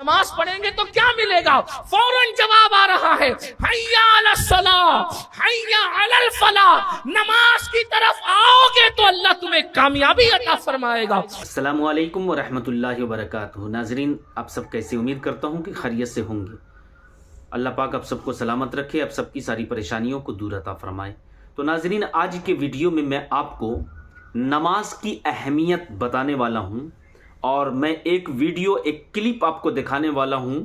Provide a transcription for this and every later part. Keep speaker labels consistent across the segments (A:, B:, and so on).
A: नमाज पढ़ेंगे तो क्या मिलेगा? फौरन जवाब आ रहा है, हैया अलस सलाह, हैया अलल फलाह। नमाज की तरफ आओगे तो अल्लाह तुम्हें कामयाबी अता फरमाएगा।
B: अस्सलामु अलैकुम व रहमतुल्लाहि व बरकातुहू। नाजरीन, आप सब कैसे? उम्मीद करता हूँ कि खैरियत से होंगे। अल्लाह पाक आप सबको सलामत रखे, आप सबकी सारी परेशानियों को दूर अता फरमाए। तो नाजरीन, आज के वीडियो में मैं आपको नमाज की अहमियत बताने वाला हूँ और मैं एक क्लिप आपको दिखाने वाला हूँ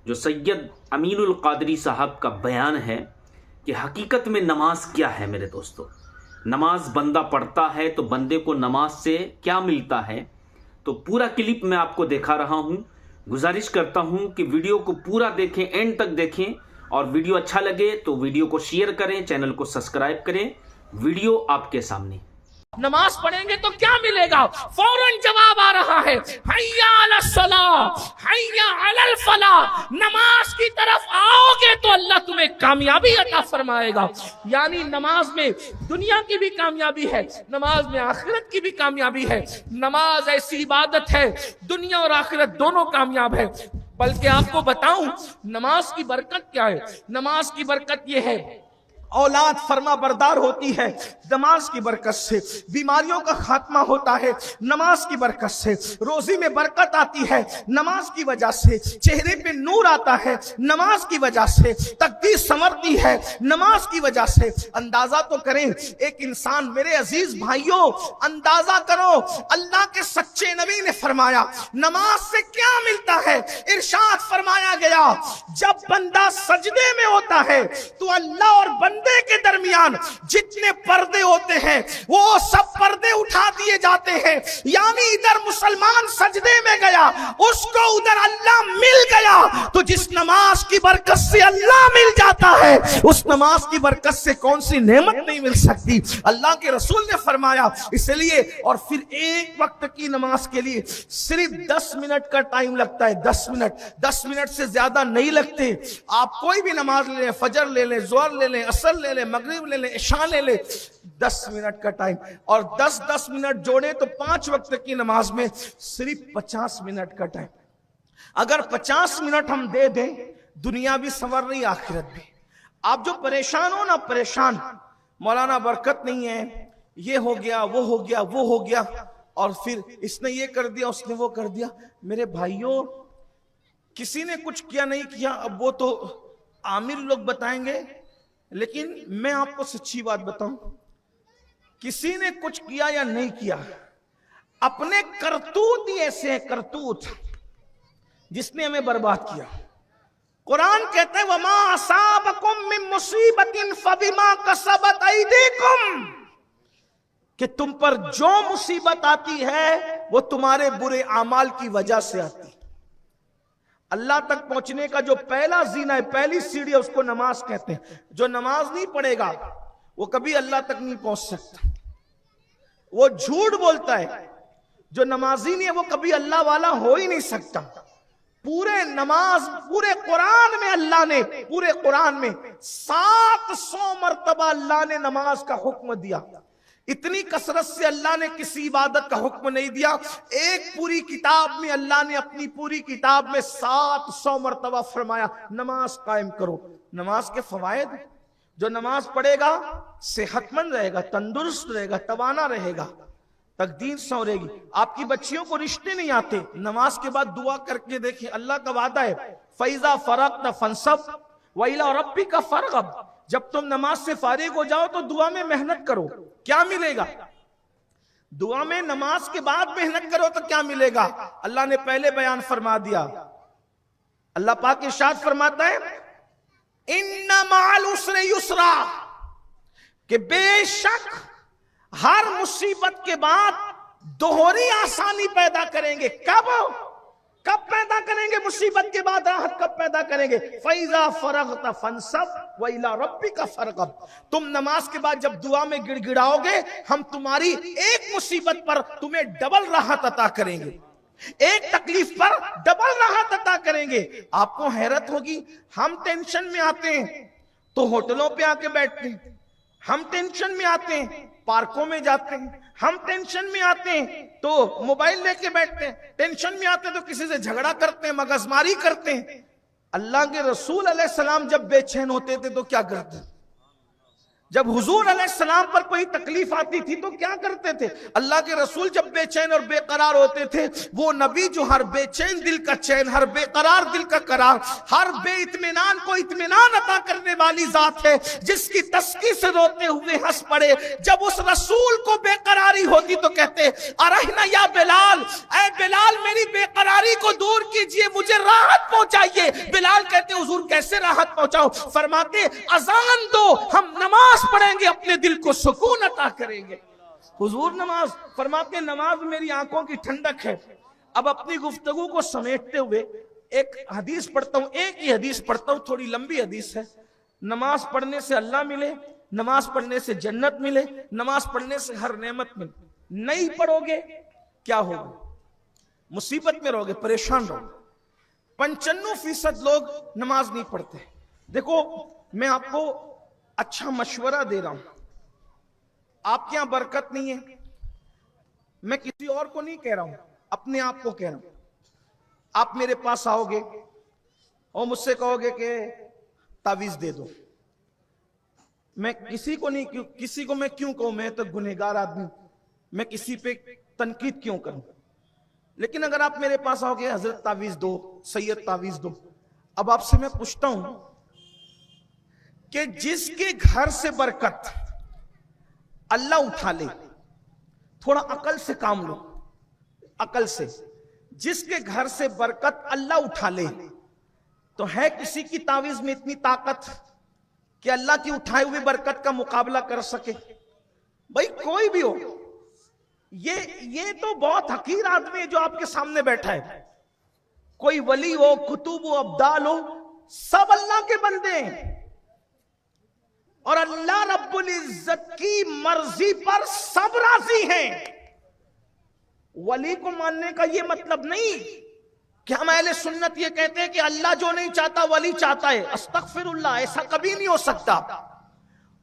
B: जो सैयद अमीनुल कादरी साहब का बयान है कि हकीकत में नमाज क्या है। मेरे दोस्तों, नमाज बंदा पढ़ता है तो बंदे को नमाज से क्या मिलता है, तो पूरा क्लिप मैं आपको दिखा रहा हूँ। गुजारिश करता हूँ कि वीडियो को पूरा देखें, एंड तक देखें, और वीडियो अच्छा लगे तो वीडियो को शेयर करें, चैनल को सब्सक्राइब करें। वीडियो आपके सामने।
A: नमाज पढ़ेंगे तो क्या मिलेगा? फौरन जवाब आ रहा है, हैया अलस सलाह, हैया अलल फलाह। नमाज की तरफ आओगे तो अल्लाह तुम्हें कामयाबी अता फरमाएगा। यानी नमाज में दुनिया की भी कामयाबी है, नमाज में आखिरत की भी कामयाबी है। नमाज ऐसी इबादत है, दुनिया और आखिरत दोनों कामयाब है। बल्कि आपको बताऊं नमाज की बरकत क्या है। नमाज की बरकत यह है, औलाद फरमा बरदार होती है नमाज की बरकत से, बीमारियों का खात्मा होता है नमाज की बरकत से, रोजी में बरकत आती है नमाज की वजह से, चेहरे पे नूर आता है नमाज की वजह से, तकदीर संवरती है नमाज की वजह से। अंदाजा तो करें एक इंसान, मेरे अजीज भाइयों, अंदाजा करो अल्लाह के सच्चे नबी ने फरमाया नमाज से क्या मिलता है। इरशाद फरमाया गया, जब बंदा सजदे में होता है तो अल्लाह और बंदे के दरमियान जितने पर्दे होते हैं वो सब पर्दे उठा दिए जाते हैं। यानी इधर मुसलमान सजदे में गया, उसको उधर अल्लाह मिल गया। तो जिस नमाज की बरकत से अल्लाह मिल जाता है, उस नमाज की बरकत से कौन सी नेमत नहीं मिल सकती। अल्लाह के रसूल ने फरमाया इसलिए, और फिर एक वक्त की नमाज के लिए सिर्फ 10 मिनट का टाइम लगता है। 10 मिनट से ज्यादा नहीं लगते। आप कोई भी नमाज ले लें, फजर ले लें, जोहर ले लें, असर ले लें, मगरिब ले लें, इशा ले लें, 10 मिनट का टाइम, और 10 मिनट जोड़े तो 5 वक्त की नमाज में सिर्फ 50 मिनट का टाइम। अगर 50 मिनट हम दे दें, दुनिया भी संवर रही, आखिरत भी। आप जो परेशान हो ना, परेशान, मौलाना बरकत नहीं है, ये हो गया, वो हो गया, वो हो गया, और फिर इसने ये कर दिया, उसने वो कर दिया। मेरे भाइयों, किसी ने कुछ किया नहीं किया, अब वो तो आमिर लोग बताएंगे, लेकिन मैं आपको सच्ची बात बताऊं, किसी ने कुछ किया या नहीं किया, अपने करतूत ही ऐसे हैं, करतूत जिसने हमें बर्बाद किया। कुरान कहते हैं, वमा असाबकुम मिन मुसीबतिन फबिमा कसबत ऐदीकुम, कि तुम पर जो मुसीबत आती है वो तुम्हारे बुरे अमाल की वजह से आती है। अल्लाह तक पहुंचने का जो पहला जीना है, पहली सीढ़ी है, उसको नमाज कहते हैं। जो नमाज नहीं पढ़ेगा वो कभी अल्लाह तक नहीं पहुंच सकता, वो झूठ बोलता है। जो नमाजी नहीं है वो कभी अल्लाह वाला हो ही नहीं सकता। पूरे कुरान में अल्लाह ने, पूरे कुरान में 700 मरतबा अल्लाह ने नमाज का हुक्म दिया। इतनी कसरत से अल्लाह ने किसी इबादत का हुक्म नहीं दिया। एक पूरी किताब में अल्लाह ने, अपनी पूरी किताब में 700 मरतबा फरमाया नमाज कायम करो। नमाज के फवायद, जो नमाज पढ़ेगा सेहतमंद रहेगा, तंदुरुस्त रहेगा, तवाना रहेगा, तकदीर संवरेगी। आपकी बच्चियों को रिश्ते नहीं आते, नमाज के बाद दुआ करके देखिए, अल्लाह का वादा है, फैजा फरगत फंसब व इला रब्बिका फरगब। जब तुम नमाज से फारिग हो जाओ तो दुआ में मेहनत करो, क्या मिलेगा? दुआ में नमाज के बाद मेहनत करो तो क्या मिलेगा? अल्लाह ने पहले बयान फरमा दिया। अल्लाह पाक इरशाद फरमाता है, इन्ना मअल उसरि युसरा, कि बेशक हर मुसीबत के बाद दोहरी आसानी पैदा करेंगे। कब पैदा करेंगे? मुसीबत के बाद राहत कब पैदा करेंगे? फैजा फरगत फंसब व इला रब्बिका फरगब। तुम नमाज के बाद जब दुआ में गिड़गिड़ाओगे, हम तुम्हारी एक मुसीबत पर तुम्हें डबल राहत अता करेंगे, एक तकलीफ पर डबल राहत अता करेंगे। आपको हैरत होगी, हम टेंशन में आते हैं तो होटलों पे आके बैठते हैं, हम टेंशन में आते हैं पार्कों में जाते हैं,
C: हम टेंशन में आते हैं तो मोबाइल लेके बैठते हैं, टेंशन में आते हैं तो किसी से झगड़ा करते हैं, मगजमारी करते हैं। अल्लाह के रसूल अलैहिस्सलाम जब बेचैन होते थे तो क्या करते? जब हुजूर अलैहिस्सलाम पर कोई तकलीफ आती थी तो क्या करते थे? अल्लाह के रसूल जब बेचैन और बेकरार होते थे, वो नबी जो हर बेचैन दिल का चैन, हर बेकरार दिल का करार, हर बेइत्मीनान को इत्मीनान अता करने वाली जात है, जिसकी तस्की से रोते हुए हंस पड़े। जब उस रसूल को बेकरारी होती तो कहते अरहना या बिलाल, ऐ बिलाल मेरी बेकरारी को दूर कीजिए, मुझे राहत पहुंचाइए। बिलाल कहते हुजूर कैसे राहत पहुंचाओ? फरमाते अजान दो, हम नमाज पढ़ेंगे, अपने दिल को सुकून अता करेंगे। हुजूर नमाज फरमाते नमाज मेरी आंखों की ठंडक है। अब अपनी गुफ्तगू को समेटते हुए एक हदीस पढ़ता हूं, एक ही हदीस पढ़ता हूं, थोड़ी लंबी हदीस है। नमाज पढ़ने से अल्लाह मिले, नमाज पढ़ने से जन्नत मिले, नमाज पढ़ने से हर नेमत मिले। नहीं पढ़ोगे क्या होगा? मुसीबत में रहोगे, परेशान रहोगे। 95% लोग नमाज नहीं पढ़ते। देखो मैं आपको अच्छा मशवरा दे रहा हूं, आपके यहां बरकत नहीं है, मैं किसी और को नहीं कह रहा हूं, अपने आप को कह रहा हूं। आप मेरे पास आओगे और मुझसे कहोगे कि तावीज दे दो, मैं किसी को नहीं, किसी को मैं क्यों कहूं? मैं तो गुनहगार आदमी, मैं किसी पे तनकीद क्यों करूं? लेकिन अगर आप मेरे पास आओगे हजरत तावीज दो, सैयद तावीज दो, अब आपसे मैं पूछता हूं कि जिसके घर से बरकत अल्लाह उठा ले, थोड़ा अकल से काम लो, अकल से, जिसके घर से बरकत अल्लाह उठा ले, तो है किसी की तावीज में इतनी ताकत कि अल्लाह की उठाई हुई बरकत का मुकाबला कर सके? भाई कोई भी हो, ये तो बहुत हकीर आदमी है जो आपके सामने बैठा है। कोई वली हो, कुतुब हो, अब्दाल हो, सब अल्लाह के बंदे हैं और अल्लाह रब्बुल इज्जत की मर्जी पर सब राजी हैं। वली को मानने का यह मतलब नहीं कि हम अहले सुन्नत ये कहते हैं कि अल्लाह जो नहीं चाहता वली चाहता है। अस्तगफिरुल्लाह, ऐसा कभी नहीं हो सकता।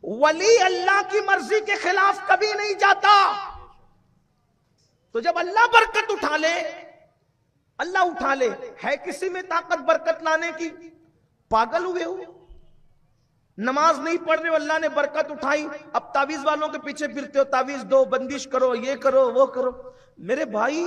C: वली अल्लाह की मर्जी के खिलाफ कभी नहीं जाता। तो जब अल्लाह बरकत उठा ले, अल्लाह उठा ले, है किसी में ताकत बरकत लाने की? पागल हुए हो? नमाज नहीं पढ़ रहे हो, अल्लाह ने बरकत उठाई, अब तावीज वालों के पीछे फिरते हो, तावीज दो, बंदिश करो, ये करो, वो करो। मेरे भाई,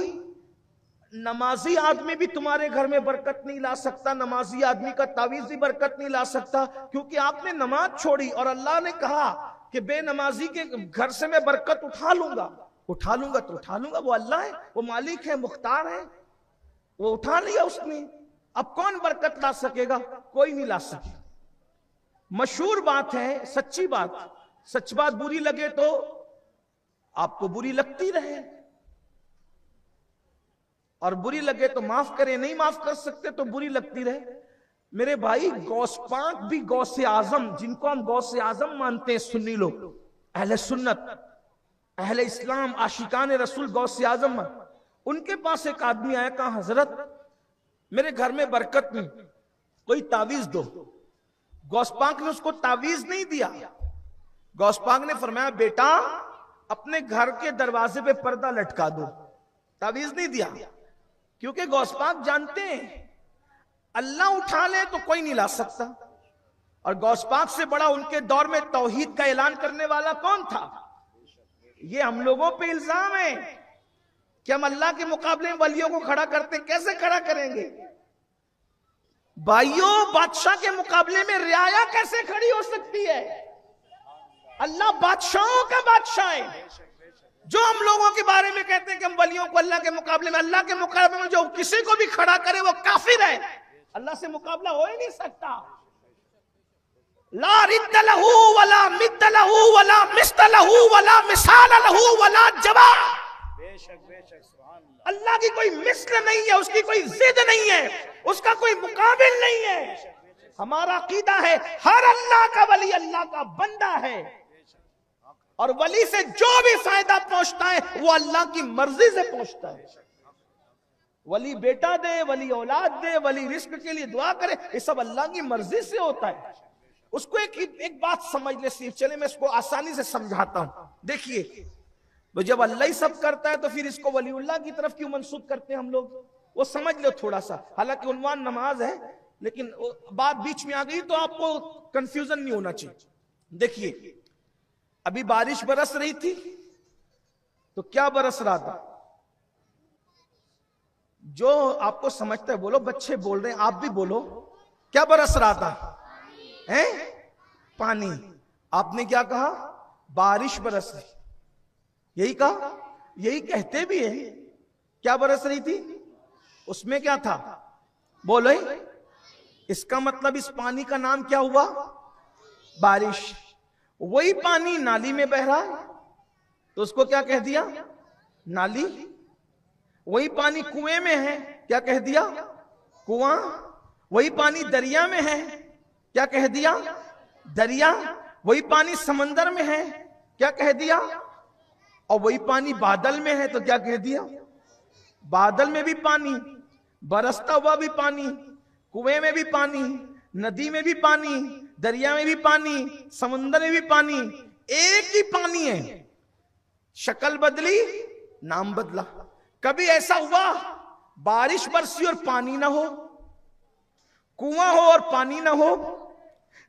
C: नमाजी आदमी भी तुम्हारे घर में बरकत नहीं ला सकता, नमाजी आदमी का तावीज भी बरकत नहीं ला सकता, क्योंकि आपने नमाज छोड़ी और अल्लाह ने कहा कि बेनमाजी के घर से मैं बरकत उठा लूंगा। उठा लूंगा तो उठा लूंगा, वो अल्लाह है, वो मालिक है, मुख्तार है, वो उठा लिया उसने। अब कौन बरकत ला सकेगा? कोई नहीं ला सके। मशहूर बात है, सच्ची बात, सच बात बुरी लगे तो आपको बुरी लगती रहे और बुरी लगे तो माफ करें, नहीं माफ कर सकते तो बुरी लगती रहे। मेरे भाई, गौस पाक भी गौसे आजम, जिनको हम गौसे आजम मानते हैं, सुन्नी लोग, अहले सुन्नत, अहले इस्लाम, आशिकान रसूल, गौसे आजम, उनके पास एक आदमी आया, कहा हजरत मेरे घर में बरकत नहीं, कोई तावीज दो। गौस पाक ने उसको तावीज नहीं दिया। गौस पाक ने फरमाया बेटा अपने घर के दरवाजे पे पर्दा लटका दो। तावीज नहीं दिया, क्योंकि गौस पाक जानते हैं अल्लाह उठा ले तो कोई नहीं ला सकता। और गौस पाक से बड़ा उनके दौर में तौहीद का ऐलान करने वाला कौन था? ये हम लोगों पे इल्जाम है कि हम अल्लाह के मुकाबले में वलियों को खड़ा करते। कैसे खड़ा करेंगे भाइयों? बादशाह के मुकाबले में रियाया कैसे खड़ी हो सकती है? अल्लाह बादशाहों का बादशाह है। जो हम लोगों के बारे में कहते हैं कि हम वलियों को अल्लाह के मुकाबले में, अल्लाह के मुकाबले में जो किसी को भी खड़ा करे वो काफिर है। अल्लाह से मुकाबला हो ही नहीं सकता। ला रिद्द लहू वला मिद्द लहू वला मिस्ल लहू वला मिसाल लहू वला जवा। अल्लाह की कोई मिस्ल नहीं है, उसकी कोई जिद नहीं है, उसका कोई मुकाबिल नहीं है। हमारा अकीदा है हर अल्लाह का वली अल्लाह का बंदा है और वली से जो भी फायदा पहुंचता है वो अल्लाह की मर्जी से पहुंचता है। वली बेटा दे, वली औलाद दे, वली रिस्क के लिए दुआ करे, ये सब अल्लाह की मर्जी से होता है। उसको एक बात समझ ले सिर्फ, चले मैं इसको आसानी से समझाता हूं। देखिए तो जब अल्लाह ही सब करता है तो फिर इसको वलीउल्लाह की तरफ क्यों मंसूब करते हैं हम लोग? वो समझ लो थोड़ा सा। हालांकि उन्वान नमाज है, लेकिन बात बीच में आ गई तो आपको कंफ्यूजन नहीं होना चाहिए। देखिए, अभी बारिश बरस रही थी, तो क्या बरस रहा था? जो आपको समझता है बोलो, बच्चे बोल रहे हैं, आप भी बोलो, क्या बरस रहा था? हैं? पानी। आपने क्या कहा? बारिश बरस रही। यही कहा, यही कहते भी है। क्या बरस रही थी? उसमें क्या था? बोलो। इसका मतलब इस पानी का नाम क्या हुआ? बारिश। वही पानी नाली में बह रहा है तो उसको क्या कह दिया? नाली। वही पानी कुएं में है, क्या कह दिया? कुआं। वही पानी दरिया में है, क्या कह दिया? दरिया। वही पानी समंदर में है, क्या कह दिया? और वही पानी बादल में है तो क्या कह दिया? बादल में भी पानी, बरसता हुआ भी पानी, कुएं में भी पानी, नदी में भी पानी, दरिया में भी पानी, समुद्र में भी पानी, एक ही पानी है। शक्ल बदली, नाम बदला। कभी ऐसा हुआ बारिश बरसी और पानी ना हो, कुआं हो और पानी ना हो,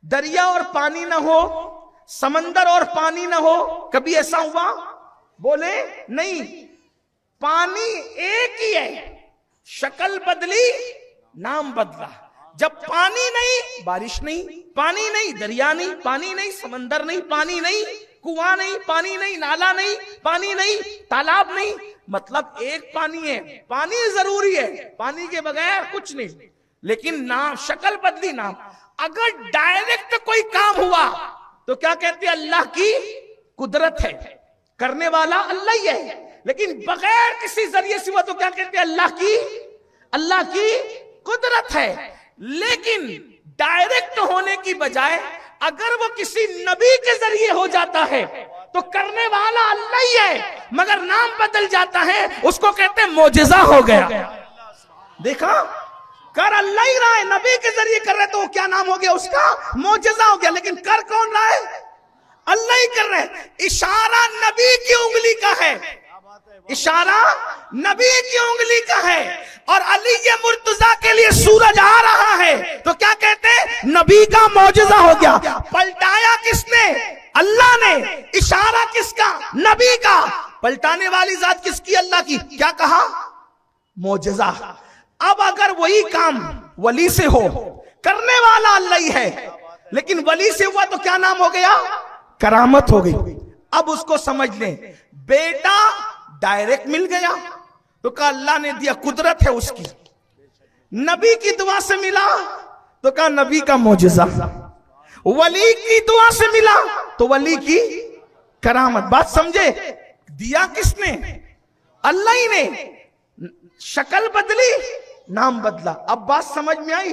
C: दरिया और पानी ना हो, समंदर और पानी ना हो? कभी ऐसा हुआ? बोले नहीं। पानी एक ही है, शक्ल बदली, नाम बदला। जब पानी नहीं, बारिश नहीं, पानी नहीं, दरिया नहीं, पानी नहीं, समंदर नहीं, पानी नहीं, कुआं नहीं, पानी नहीं, नाला नहीं, पानी नहीं, तालाब नहीं, मतलब एक पानी है। पानी जरूरी है, पानी के बगैर कुछ नहीं। लेकिन नाम, शक्ल बदली, नाम। अगर डायरेक्ट कोई काम हुआ तो क्या कहते हैं? अल्लाह की कुदरत है, करने वाला अल्लाह ही है। लेकिन बगैर किसी जरिए से हुआ तो क्या कहते हैं? अल्लाह की कुदरत है। लेकिन डायरेक्ट होने की बजाय अगर वो किसी नबी के जरिए हो जाता है तो करने वाला अल्लाह ही है, मगर नाम बदल जाता है, उसको कहते हैं मोजिजा हो गया। देखा, कर अल्लाह ही रहा है, नबी के जरिए कर रहे, तो वो क्या नाम हो गया उसका? मोजिजा हो गया। लेकिन कर कौन रहा है? अल्लाह ही कर रहे हैं। इशारा नबी की उंगली का है, इशारा नबी की उंगली का है। और अली ये मुर्तजा के लिए सूरज आ रहा है तो क्या कहते हैं? नबी का मौजज़ा हो गया। पलटाया किसने? अल्लाह ने। इशारा किसका? नबी का। पलटाने वाली जात किसकी? अल्लाह की। क्या कहा? मौजज़ा। अब अगर वही काम वली से हो, करने वाला अल्लाह ही है, लेकिन वली से हुआ तो क्या नाम हो गया? करामत हो गई। अब उसको समझ लें, बेटा डायरेक्ट मिल गया तो कहा अल्लाह ने दिया, कुदरत है उसकी। नबी की दुआ से मिला तो कहा नबी का मौजज़ा। वली की दुआ से मिला तो वली की करामत। बात समझे? दिया किसने? अल्लाह ही ने। शक्ल बदली, नाम बदला। अब बात समझ में आई?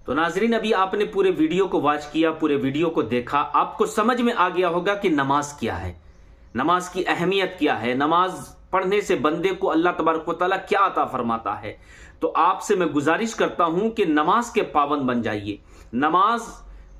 B: तो नाजरीन, अभी आपने पूरे वीडियो को वॉच किया, पूरे वीडियो को देखा, आपको समझ में आ गया होगा कि नमाज क्या है, नमाज की अहमियत क्या है, नमाज पढ़ने से बंदे को अल्लाह तबारक व तआला क्या अता फरमाता है। तो आपसे मैं गुजारिश करता हूं कि नमाज के पाबंद बन जाइए। नमाज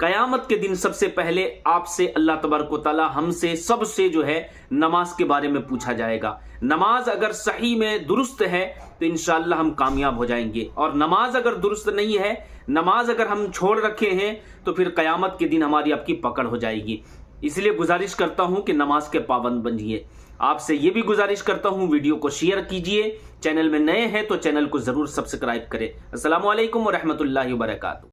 B: कयामत के दिन सबसे पहले आपसे अल्लाह तबारक व तआला, हमसे, सबसे जो है नमाज के बारे में पूछा जाएगा। नमाज अगर सही में दुरुस्त है तो इंशाअल्लाह हम कामयाब हो जाएंगे, और नमाज अगर दुरुस्त नहीं है, नमाज अगर हम छोड़ रखे हैं तो फिर कयामत के दिन हमारी आपकी पकड़ हो जाएगी। इसलिए गुजारिश करता हूं कि नमाज के पाबंद बनिए। आपसे ये भी गुजारिश करता हूं, वीडियो को शेयर कीजिए। चैनल में नए हैं तो चैनल को जरूर सब्सक्राइब करें। अस्सलामु अलैकुम व रहमतुल्लाहि व बरकातुहू।